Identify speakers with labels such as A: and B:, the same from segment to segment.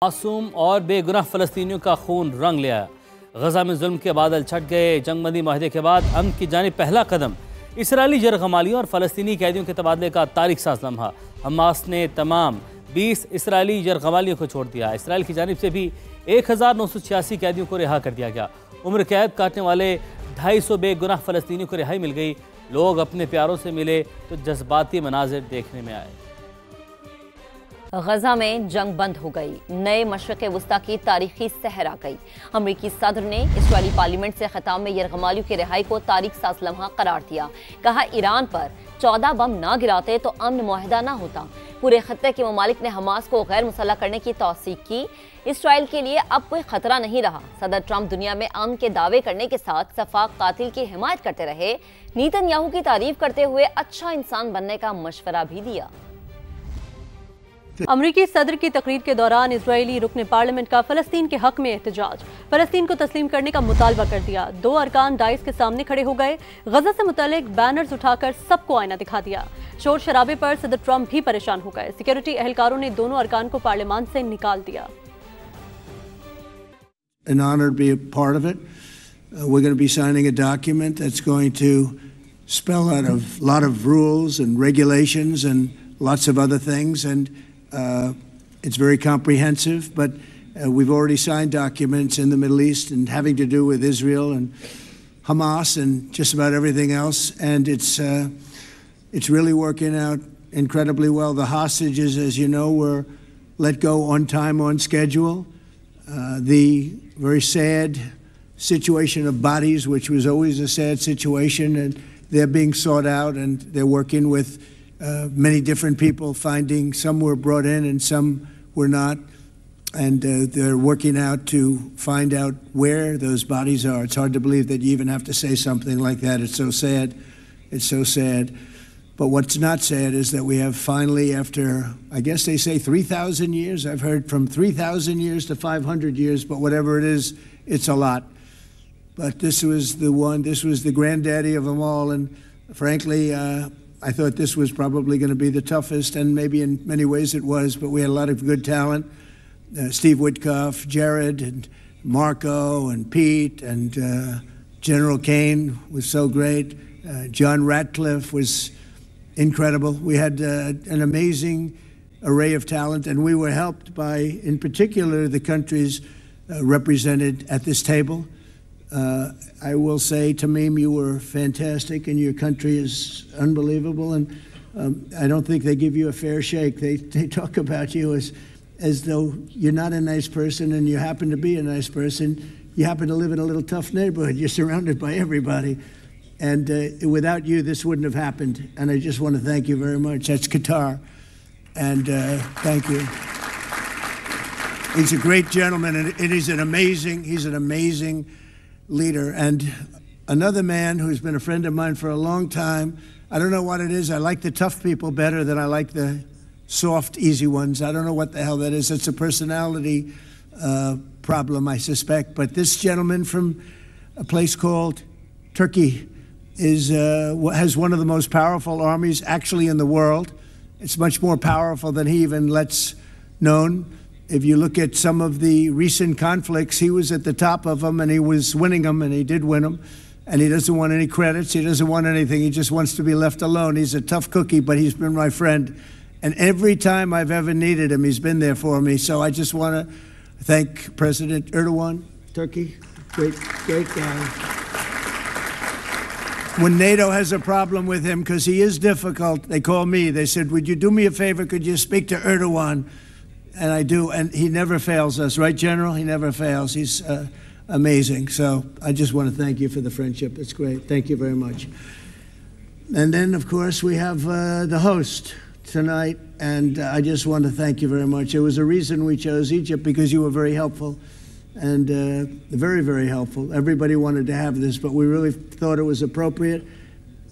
A: मासूम और बेगुनाह फ़लस्तीनियों का खून रंग ले आया। गजा में जुल्म के बादल छट गए। जंगबंदी माहदे के बाद अमन की जानिब पहला कदम। इसराइली यरगमालियों और फ़लस्तीनी कैदियों के तबादले का तारीख साज लम्हा। हमास ने तमाम 20 इसराइली यरगमालियों को छोड़ दिया। इसराइल की जानिब से भी 1986 कैदियों को रिहा कर दिया गया। उम्र कैद काटने वाले 250 बेगुनाह फ़लस्तीनियों को रिहाई मिल गई। लोग अपने प्यारों से मिले तो जज्बाती मनाजिर देखने में आए।
B: गजा में जंग बंद हो गई। नए मशरिक़ वुस्ता की तारीखी सहर आ गई। अमरीकी सदर ने इसराइली पार्लियामेंट से खिताब में यरगमालियों की रिहाई को तारीख साज लम्हा करार दिया। कहा, ईरान पर 14 बम ना गिराते तो अमन मुआहिदा ना होता। पूरे खत्ते के ममालिक ने हमास को गैर मुसल्लह करने की तौसीक की। इसराइल के लिए अब कोई खतरा नहीं रहा। सदर ट्रंप दुनिया में अमन के दावे करने के साथ सफाक कातिल की हिमायत करते रहे। नेतन्याहू की तारीफ करते हुए अच्छा इंसान बनने का मशवरा भी दिया।
C: अमरीकी सदर की तकरीर के दौरान इजरायली रुकन पार्लियामेंट का फ़लस्तीन के हक में एहतजाज। फ़लस्तीन को तस्लीम करने का मुतालबा कर दिया। 2 अरकान डाइस के सामने खड़े हो गए। गजा से मुतालिक बैनर्स उठाकर सबको आईना दिखा दिया। शोर शराबे पर सदर ट्रंप भी परेशान हो गए। सिक्योरिटी एहलकारों ने दोनों अरकान को पार्लियामान से निकाल दिया।
D: An honor to be a part of it. We're going to be signing a document that's going to spell out a lot of rules and regulations and lots of other things, and it's very comprehensive, but we've already signed documents in the Middle East and having to do with Israel and Hamas and just about everything else, and it's really working out incredibly well. The hostages, as you know, were let go on time, on schedule. The very sad situation of bodies, which was always a sad situation, and they're being sought out, and they're working with many different people, finding some were brought in and some were not, and they're working out to find out where those bodies are. It's hard to believe that you even have to say something like that. It's so sad. It's so sad. But what's not sad is that we have finally, after, I guess they say 3,000 years, I've heard from 3,000 years to 500 years, but whatever it is, it's a lot. But this was the one, this was the granddaddy of them all, and frankly, I thought this was probably going to be the toughest, and maybe in many ways it was, but we had a lot of good talent. Steve Witkoff, Jared, and Marco, and Pete, and General Kane was so great. John Ratcliffe was incredible. We had an amazing array of talent, and we were helped by, in particular, the countries represented at this table. I will say, Tamim, you were fantastic, and your country is unbelievable, and I don't think they give you a fair shake. They talk about you as though you're not a nice person, and you happen to be a nice person. You happen to live in a little tough neighborhood. You're surrounded by everybody. And without you, this wouldn't have happened. And I just want to thank you very much. That's Qatar. And thank you. He's a great gentleman, and he's an amazing leader. And another man who's been a friend of mine for a long time. I don't know what it is. I like the tough people better than I like the soft, easy ones. I don't know what the hell that is. It's a personality problem, I suspect. But this gentleman from a place called Turkey has one of the most powerful armies actually in the world. It's much more powerful than he even lets known. If you look at some of the recent conflicts, he was at the top of them, and he was winning them, and he did win them. And he doesn't want any credits. He doesn't want anything. He just wants to be left alone. He's a tough cookie, but he's been my friend. And every time I've ever needed him, he's been there for me. So I just want to thank President Erdogan, Turkey, great guy. When NATO has a problem with him, because he is difficult, they call me. They said, would you do me a favor? Could you speak to Erdogan? And I do, and he never fails us, right, General? He never fails. He's amazing. So I just want to thank you for the friendship. It's great. Thank you very much. And then, of course, we have the host tonight, and I just want to thank you very much. There was a reason we chose Egypt, because you were very helpful, and very, very helpful. Everybody wanted to have this, but we really thought it was appropriate.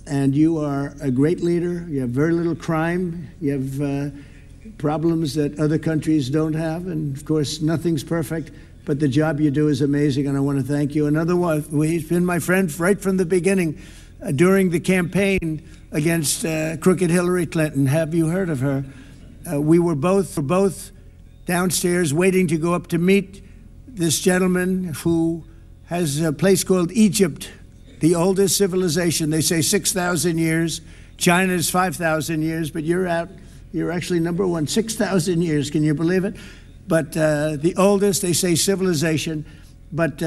D: And you are a great leader. You have very little crime. You have problems that other countries don't have, and of course nothing's perfect, but the job you do is amazing, and I want to thank you. Another one, he's been my friend right from the beginning. During the campaign against crooked Hillary Clinton, have you heard of her? We were both downstairs waiting to go up to meet this gentleman who has a place called Egypt, the oldest civilization. They say 6,000 years. China's 5,000 years, but you're actually number one, 6,000 years. Can you believe it? But the oldest, they say, civilization. But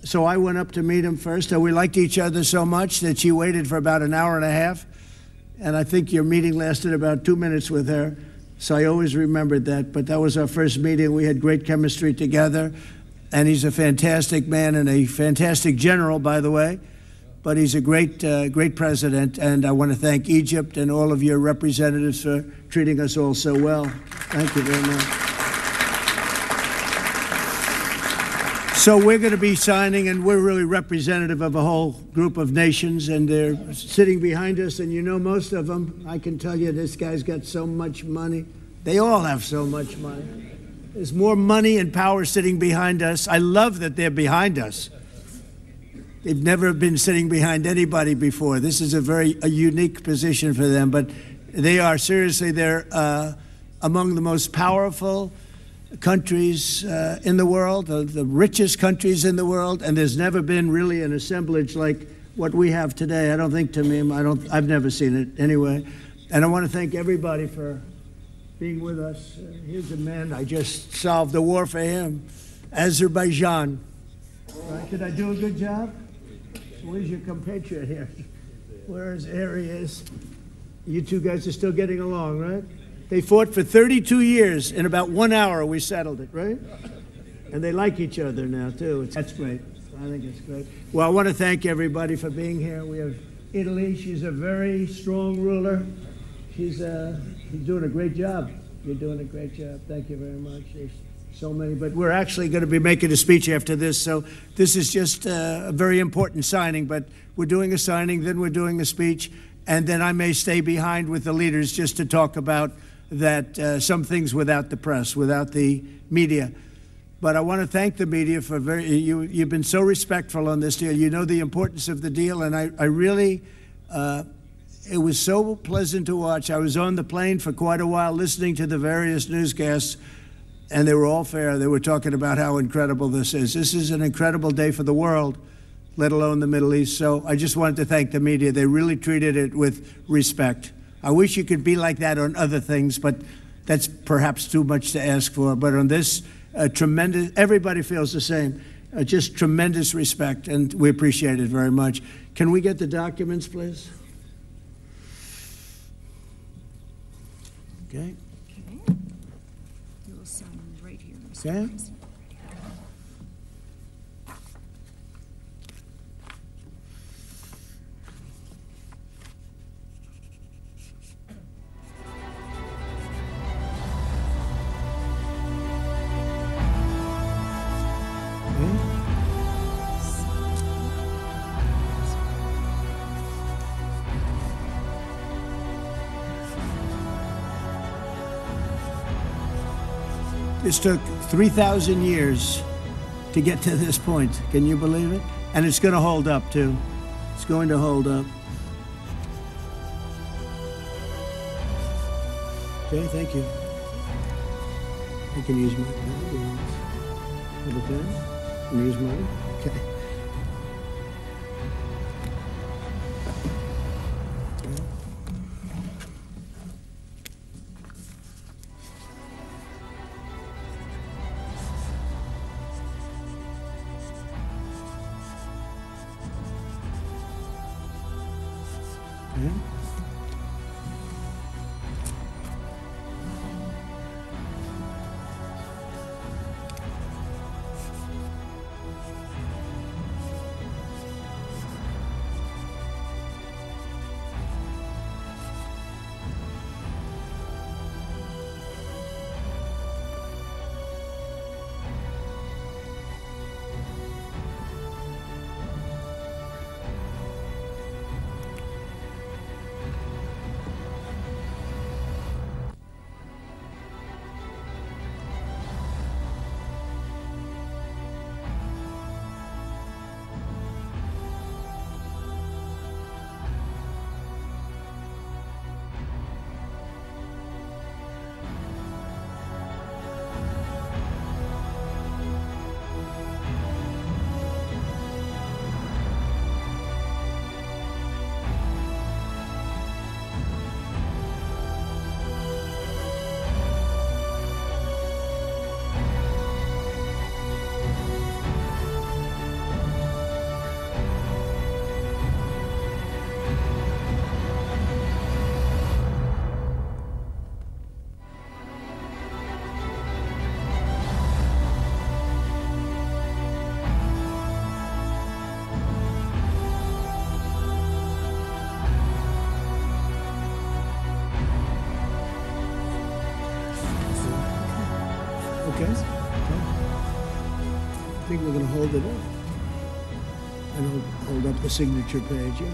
D: so I went up to meet him first. We liked each other so much that she waited for about an hour and a half. And I think your meeting lasted about 2 minutes with her. So I always remembered that. But that was our first meeting. We had great chemistry together. And he's a fantastic man and a fantastic general, by the way. But he's a great president. And I want to thank Egypt and all of your representatives for treating us all so well. Thank you very much. So we're going to be signing, and we're really representative of a whole group of nations, and they're sitting behind us, and you know most of them. I can tell you this guy's got so much money. They all have so much money. There's more money and power sitting behind us. I love that they're behind us. They've never been sitting behind anybody before. This is a unique position for them, but they are seriously, they're among the most powerful countries in the world, the richest countries in the world, and there's never been really an assemblage like what we have today. I don't think, Tamim, I've never seen it anyway. And I want to thank everybody for being with us. Here's a man, I just solved the war for him, Azerbaijan. Right? Did I do a good job? Where's your compatriot here? Where's Arias? You two guys are still getting along, right? They fought for 32 years. In about 1 hour, we settled it, right? And they like each other now, too. That's great. I think it's great. Well, I want to thank everybody for being here. We have Italy. She's a very strong ruler. She's doing a great job. You're doing a great job. Thank you very much. There's so many. But we're actually going to be making a speech after this. So this is just a very important signing. But we're doing a signing, then we're doing a speech. And then I may stay behind with the leaders just to talk about that some things without the press, without the media. But I want to thank the media for you've been so respectful on this deal. You know the importance of the deal, and I really, it was so pleasant to watch. I was on the plane for quite a while listening to the various newscasts, and they were all fair. They were talking about how incredible this is. This is an incredible day for the world, let alone the Middle East. So I just wanted to thank the media. They really treated it with respect. I wish you could be like that on other things, but that's perhaps too much to ask for. But on this, tremendous, everybody feels the same. Just tremendous respect, and we appreciate it very much. Can we get the documents, please? Okay.
E: You will sign right here, Mr.
D: Okay.
E: President.
D: This took 3,000 years to get to this point. Can you believe it? And it's going to hold up, too. It's going to hold up. Okay, thank you. I can use my pen. Have a pen? Can you use mine? Okay. think we're going to hold it up. And hold up the signature page, yeah.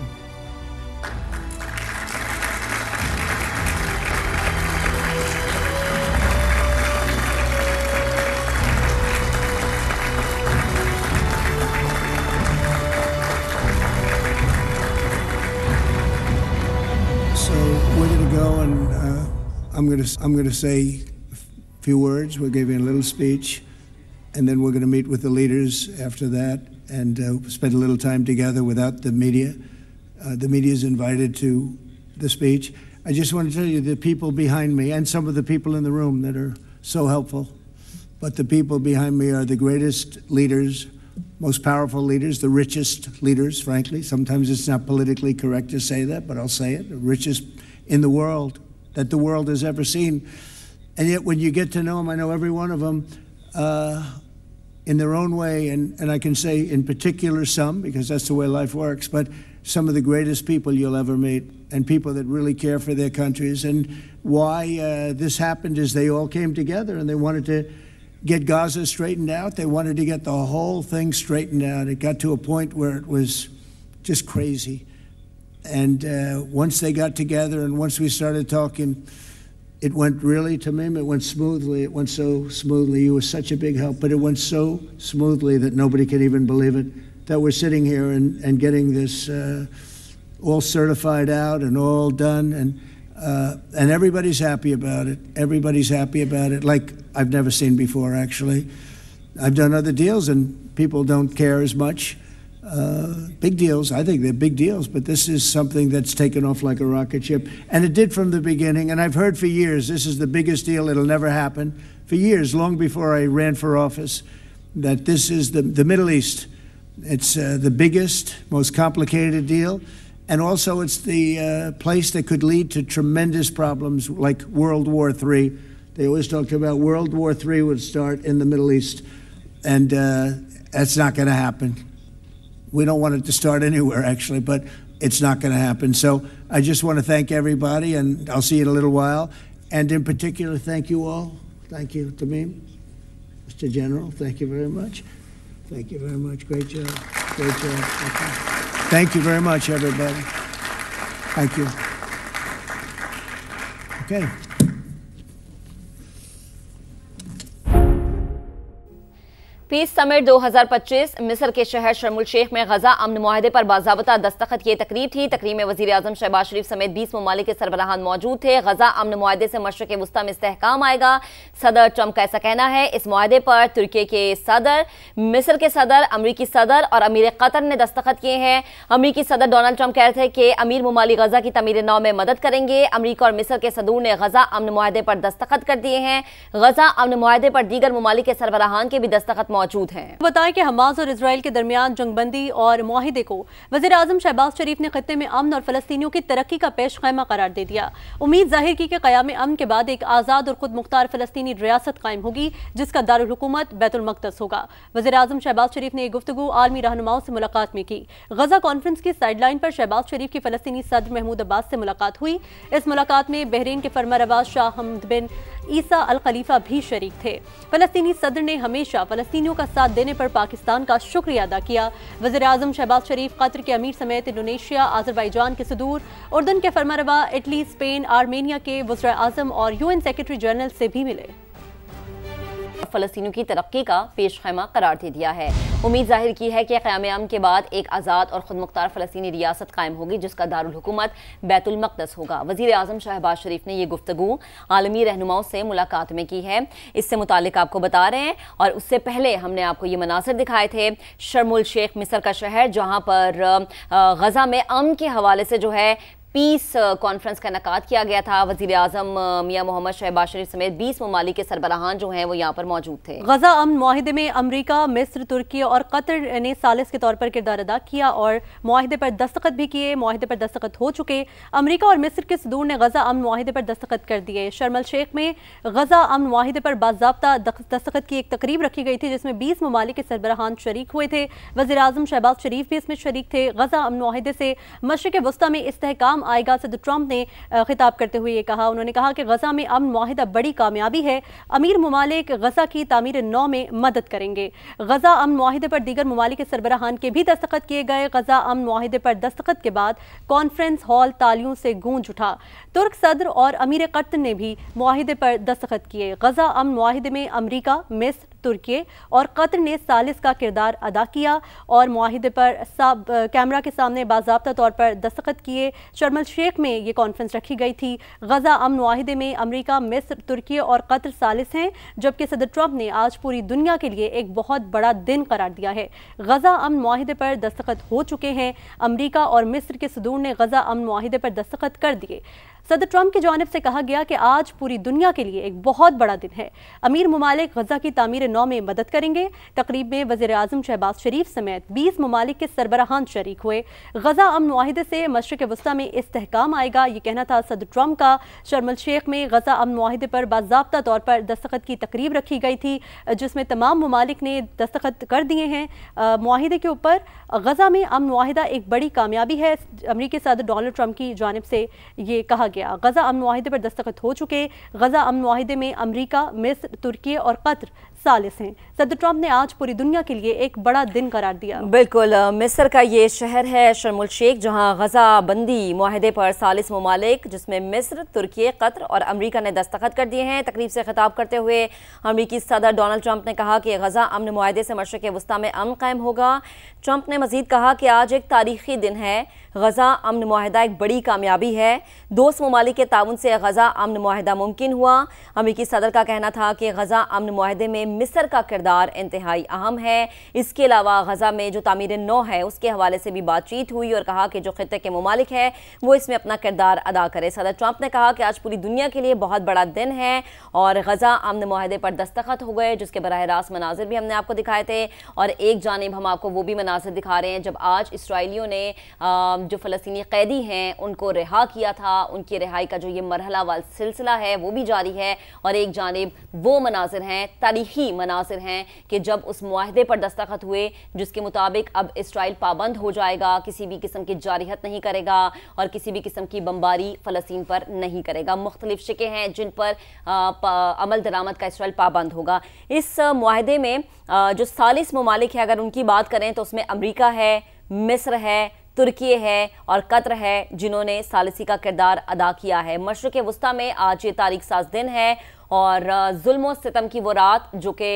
D: So we're going to go and I'm going to say a few words. We'll give you a little speech, and then we're going to meet with the leaders after that and spend a little time together without the media. The media is invited to the speech. I just want to tell you the people behind me and some of the people in the room that are so helpful, but the people behind me are the greatest leaders, most powerful leaders, the richest leaders, frankly. Sometimes it's not politically correct to say that, but I'll say it, the richest in the world that the world has ever seen. And yet when you get to know them, I know every one of them, in their own way, and I can say in particular some, because that's the way life works, but some of the greatest people you'll ever meet, and people that really care for their countries. And why this happened is they all came together and they wanted to get Gaza straightened out. They wanted to get the whole thing straightened out. It got to a point where it was just crazy. And once they got together and once we started talking, it went really, Tamim, it went smoothly. It went so smoothly. You were such a big help, but it went so smoothly that nobody can even believe it, that we're sitting here and getting this all certified out and all done. And everybody's happy about it. Everybody's happy about it, like I've never seen before, actually. I've done other deals and people don't care as much. Big deals, I think they're big deals, but this is something that's taken off like a rocket ship. And it did from the beginning, and I've heard for years, this is the biggest deal, it'll never happen. For years, long before I ran for office, that this is the Middle East. It's the biggest, most complicated deal, and also it's the place that could lead to tremendous problems like World War III. They always talked about World War III would start in the Middle East, and that's not going to happen. We don't want it to start anywhere, actually, but it's not going to happen. So I just want to thank everybody, and I'll see you in a little while. And in particular, thank you all. Thank you, Tamim, Mr. General. Thank you very much. Thank you very much. Great job. Great job. Thank you very much, everybody. Thank you. Okay.
B: Peace summit 2025 मिस्र के शहर शर्म el-शेख में गजा अमन मुआहदे पर बाज़ाबता दस्तखत की तकरीब थी। तकरीब में वज़ीर आज़म शहबाज शरीफ समेत 20 ममालिक के सरबराहान मौजूद थे। गजा अमन मुआहदे से मशरिक़ वस्ता में इस्तेहकाम आएगा, सदर ट्रंप का ऐसा कहना है। इस मुआहदे पर तुर्की के सदर, मिस्र के सदर, अमरीकी सदर और अमीर कतर ने दस्तखत किए हैं। अमरीकी सदर डोनाल्ड ट्रंप कह रहे थे कि अमीर ममालिक गजा की तमीर नौ में मदद करेंगे। अमरीका और मिस्र के सदूर ने गजा अमन मुआहदे पर दस्तखत कर दिए हैं। गजा अमन मुआहदे पर दीगर ममालिक के सरबराहान के भी दस्तखत मौजूद हैं।
C: बताया कि हमास और इजराइल के दरमियान जंगबंदी और मुआहिदे को वज़ीर आज़म शहबाज शरीफ ने खत्ते में अमन और फ़लस्तीनियों की तरक्की का पेश खैमा करार दे दिया। उम्मीद जाहिर की कि क़याम अमन के बाद एक आज़ाद और खुद मुख्तार फ़लस्तीनी रियासत कायम होगी, जिसका दारुल हुकूमत बैतुल मक़दस होगा। वज़ीर आज़म शहबाज शरीफ ने यह गुफ्तगू आलमी रहनुमाओं से मुलाकात में की। गजा कॉन्फ्रेंस की साइडलाइन पर शहबाज शरीफ की फ़लस्तीनी सदर महमूद अब्बास से मुलाकात हुई। इस मुलाकात में बहरीन के फरमारवा शाह हमद बिन ईसा अल खलीफा भी शरीक थे। फ़लस्तीनी सदर ने हमेशा फ़लस्तीनियों का साथ देने पर पाकिस्तान का शुक्रिया अदा किया। वज़ीर आज़म शहबाज शरीफ कतर के अमीर समेत इंडोनेशिया, अज़रबैजान के सदूर, उर्दन के फरमारवा, इटली, स्पेन, आर्मेनिया के वज़ीर आज़म और UN सेक्रेटरी जनरल से भी मिले।
B: फ़लस्तीनियों की तरक्की का पेश खैमा करार दे दिया है। उम्मीद जाहिर की है कि क़याम अमन के बाद एक आज़ाद और खुद मुख्तार फ़लस्तीनी रियासत कायम होगी, जिसका दारुल हुकूमत बैतुल मक़दस होगा। वज़ीर आज़म शहबाज शरीफ ने यह गुफ्तगू आलमी रहनुमाओं से मुलाकात में की है। इससे मुतालिक आपको बता रहे हैं, और उससे पहले हमने आपको ये मनासिर दिखाए थे शर्म el-शेख मिस्र का शहर, जहाँ पर गजा में अमन के हवाले से जो है पीस कॉन्फ्रेंस का इनेकाद किया गया था। वज़ीर आज़म मियां मोहम्मद शहबाज शरीफ समेत 20 ममालिक के सरबराहान जो हैं वो यहाँ पर मौजूद थे।
C: गजा अमन मुआहिदे में अमरीका, मिस्र, तुर्की और कतर ने सालिस के तौर पर किरदार अदा किया और मुआहिदे पर दस्तखत भी किए। मुआहिदे पर दस्तखत हो चुके। अमरीका और मिस्र के सदूर ने गजा अमन मुआहिदे पर दस्तखत कर दिए। शर्म el-शेख में गजा अमन मुआहिदे पर बाज़ाब्ता दस्तखत की एक तकरीब रखी गई थी, जिसमें 20 ममालिक के सरबराहान शरीक हुए थे। वज़ीर आज़म शहबाज शरीफ भी इसमें शरीक थे। गजा अमन मुआहिदे से मशरिक़ वस्ता में इस्तेहकाम इस्तेहकाम आएगा। सदर ट्रंप ने खिताब करते हुए ये कहा, उन्होंने कहा कि गजा में अमन मुआहिदा बड़ी कामयाबी है, अमीर ममालिक गजा की तामीर नौ में मदद करेंगे। गजा अमन मुआहिदे पर दीगर ममालिक के सरबराहान के भी दस्तखत किए गए। गजा अमन मुआहिदे पर दस्तखत के बाद कॉन्फ्रेंस हॉल तालियों से गूंज उठा। तुर्क सदर और अमीर कतर ने भी मुआहिदे पर दस्तखत किए। गजा अमन मुआहिदे में अमरीका, मिस्र, तुर्किये और कतर ने सालिस का किरदार अदा किया और मुआहिदे पर कैमरा के सामने बाज़ाब्ता तौर पर दस्तखत किए। शर्म शेख में ये कॉन्फ्रेंस रखी गई थी। गजा अमन मुआहिदे में अमरीका, मिस्र, तुर्किये और कतर सालिस हैं, जबकि सदर ट्रंप ने आज पूरी दुनिया के लिए एक बहुत बड़ा दिन करार दिया है। गजा अमन मुआहिदे पर दस्तखत हो चुके हैं। अमरीका और मिस्र के सदूर ने गजा अमन मुआहिदे पर दस्तखत कर दिए। सदर ट्रंप की जानिब से कहा गया कि आज पूरी दुनिया के लिए एक बहुत बड़ा दिन है। अमीर ममालिक गजा की तामीर नौ में मदद करेंगे। तकरीब में वज़ीर आज़म शहबाज शरीफ समेत 20 ममालिक के सरबराहान शरीक हुए। गजा अमन मुआहिदे से मशरिक़ वस्ता में इस्तेहकाम आएगा, ये कहना था सदर ट्रंप का। शर्म शेख में गजा अमन मुआहिदे पर बाज़ाब्ता तौर पर दस्तखत की तकरीब रखी गई थी, जिसमें तमाम ममालिक ने दस्तखत कर दिए हैं मुआहिदे के ऊपर। गजा में अमन मुआहिदा एक बड़ी कामयाबी है, अमरीकी सदर डोनाल्ड ट्रंप की जानिब से ये कहा गया। गजा अमन मुआहिदे पर दस्तखत हो चुके। गजा अमन मुआहिदे में अमरीका, मिस्र, तुर्किये और कतर सालिस हैं। सदर ट्रंप ने आज पूरी दुनिया के लिए एक बड़ा दिन करार दिया।
B: बिल्कुल, मिस्र का ये शहर है शर्म एल-शेख, जहां गजा बंदी मुआहिदे पर सालिस ममालिक जिसमें मिस्र, तुर्किये, कतर और अमरीका ने दस्तखत कर दिए हैं। तकरीब से खिताब करते हुए अमरीकी सदर डोनाल्ड ट्रंप ने कहा कि गजा अमन मुआहिदे से मशरिक़ वस्ता में अमन कायम होगा। ट्रंप ने मजीद कहा कि आज एक तारीखी दिन है। गजा अमन मुआहिदा एक बड़ी कामयाबी है। दोस्त ममालिक के ताउन से गजा अमन मुआहिदा मुमकिन हुआ। अमरीकी सदर का कहना था कि गजा अमन मुआहिदे में मिस्र का किरदार इंतहाई अहम है। इसके अलावा गजा में जो तामीर नौ है उसके हवाले से भी बातचीत हुई और कहा कि जो खित्ते के ममालिक है वो इसमें अपना किरदार अदा करे। सदर ट्रंप ने कहा कि आज पूरी दुनिया के लिए बहुत बड़ा दिन है और गजा अमन मुआहिदे पर दस्तखत हो गए, जिसके बराह रास्त मनाजिर भी हमने आपको दिखाए थे। और एक जानिब हम आपको वो भी मनाजिर दिखा रहे हैं जब आज इसराइलियों ने जो फ़लस्तीनी कैदी हैं उनको रिहा किया था। उनकी रिहाई का जो ये मरहला वाल सिलसिला है वो भी जारी है। और एक जानिब वो मनाजिर हैं, तारीखी मनाजिर हैं कि जब उस मुआहिदे पर दस्तखत हुए जिसके मुताबिक अब इसराइल पाबंद हो जाएगा, किसी भी किस्म की जारिहत नहीं करेगा और किसी भी किस्म की बमबारी फ़लस्तीन पर नहीं करेगा। मुख्तलिफ शिकें हैं जिन पर अमल दरामद का इसराइल पाबंद होगा। इस मुआहिदे में जो सालिस ममालिक है, अगर उनकी बात करें तो उसमें अमरीका है, मिस्र है, तुर्किये है और कतर है, जिन्होंने सालिसी का किरदार अदा किया है। मशरिक़ वस्ता में आज ये तारीख साज दिन है और जुल्म सितम की वो रात जो कि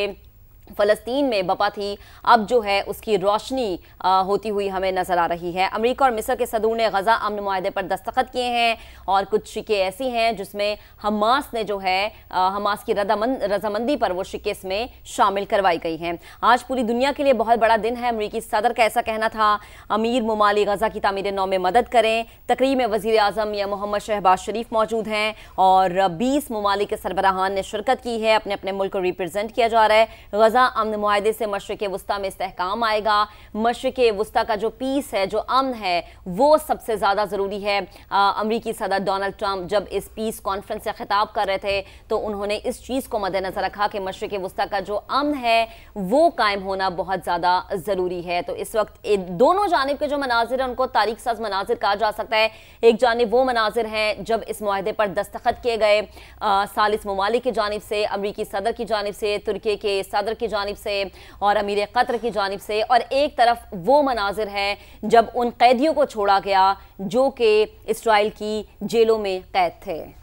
B: फ़लस्तीन में बपा थी, अब जो है उसकी रोशनी होती हुई हमें नज़र आ रही है। अमरीका और मिस्र के सदूर ने गजा अमन मुआहिदे पर दस्तखत किए हैं और कुछ शिकें ऐसी हैं जिसमें हमास ने जो है हमास की रजामंदी पर वो शिकें इसमें शामिल करवाई गई हैं। आज पूरी दुनिया के लिए बहुत बड़ा दिन है। अमरीकी सदर का ऐसा कहना था। अमीर ममालिक गजा की तामीर नौ में मदद करें। तकरीब में वज़ीर आज़म या मोहम्मद शहबाज शरीफ मौजूद हैं और 20 ममालिक के सरबराहान ने शिरकत की है। अपने अपने मुल्क को रिप्रजेंट किया जा रहा है। गजा अमन मुआहिदे से मशरिक़ वस्ता में इस्तेहकाम आएगा। मशरिक़ वस्ता का जो पीस है, जो अमन है, वो सबसे ज़्यादा ज़रूरी है। अमरीकी सदर डोनाल्ड ट्रंप जब इस पीस कॉन्फ्रेंस से खिताब कर रहे थे तो उन्होंने इस चीज़ को मद्देनज़र रखा कि मशरिक़ वस्ता का जो अमन है वो कायम होना बहुत ज़्यादा ज़रूरी है। तो इस वक्त दोनों जानिब के जो मनाजिर हैं उनको तारीख साज मनाजिर कहा जा सकता है। एक जानिब वो मनाजिर हैं जब इस मुआहिदे पर दस्तखत किए गए सालिस ममालिक की जानिब से, अमरीकी सदर की जानिब से, तुर्की के सदर की जानिब से और अमीर कतर की जानिब से, और एक तरफ वो मनाजिर है जब उन कैदियों को छोड़ा गया जो कि इसराइल की जेलों में कैद थे।